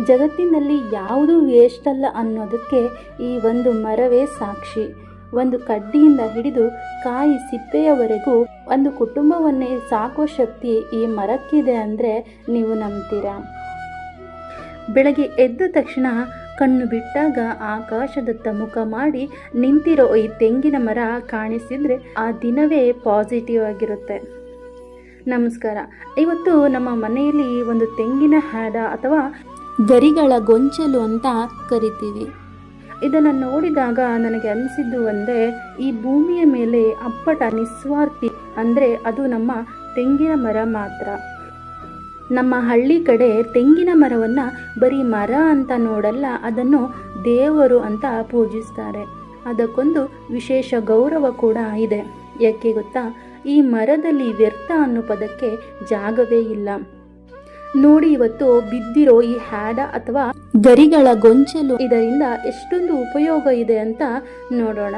ಜಗತ್ತಿನಲ್ಲಿ ಯಾವುದೂ ವೇಸ್ಟ್ ಅಲ್ಲ ಅನ್ನೋದಕ್ಕೆ ಈ ಒಂದು ಮರವೇ ಸಾಕ್ಷಿ. ಒಂದು ಕಡ್ಡಿಯಿಂದ ಹಿಡಿದು ಕಾಯಿ ಸಿಪ್ಪೆಯವರೆಗೂ ಒಂದು ಕುಟುಂಬವನ್ನೇ ಸಾಕುವ ಶಕ್ತಿ ಈ ಮರಕ್ಕಿದೆ ಅಂದರೆ ನೀವು ನಂಬ್ತೀರಾ? ಬೆಳಗ್ಗೆ ಎದ್ದ ತಕ್ಷಣ ಕಣ್ಣು ಬಿಟ್ಟಾಗ ಆಕಾಶದತ್ತ ಮುಖ ಮಾಡಿ ನಿಂತಿರೋ ಈ ತೆಂಗಿನ ಮರ ಕಾಣಿಸಿದರೆ ಆ ದಿನವೇ ಪಾಸಿಟಿವ್ ಆಗಿರುತ್ತೆ. ನಮಸ್ಕಾರ. ಇವತ್ತು ನಮ್ಮ ಮನೆಯಲ್ಲಿ ಒಂದು ತೆಂಗಿನ ಹಾಡ ಅಥವಾ ಗರಿಗಳ ಗೊಂಚಲು ಅಂತ ಕರಿತೀವಿ. ಇದನ್ನು ನೋಡಿದಾಗ ನನಗೆ ಅನಿಸಿದ್ದು ಒಂದೇ, ಈ ಭೂಮಿಯ ಮೇಲೆ ಅಪ್ಪಟ ನಿಸ್ವಾರ್ಥಿ ಅಂದರೆ ಅದು ನಮ್ಮ ತೆಂಗಿನ ಮರ ಮಾತ್ರ. ನಮ್ಮ ಹಳ್ಳಿ ಕಡೆ ತೆಂಗಿನ ಮರವನ್ನು ಬರೀ ಮರ ಅಂತ ನೋಡಲ್ಲ, ಅದನ್ನು ದೇವರು ಅಂತ ಪೂಜಿಸ್ತಾರೆ. ಅದಕ್ಕೊಂದು ವಿಶೇಷ ಗೌರವ ಕೂಡ ಇದೆ. ಯಾಕೆ ಗೊತ್ತಾ? ಈ ಮರದಲ್ಲಿ ವ್ಯರ್ಥ ಅನ್ನೋ ಪದಕ್ಕೆ ಜಾಗವೇ ಇಲ್ಲ. ನೋಡಿ, ಇವತ್ತು ಬಿದ್ದಿರೋ ಈ ಹ್ಯಾಡ ಅಥವಾ ಗರಿಗಳ ಗೊಂಚಲು, ಇದರಿಂದ ಎಷ್ಟೊಂದು ಉಪಯೋಗ ಇದೆ ಅಂತ ನೋಡೋಣ.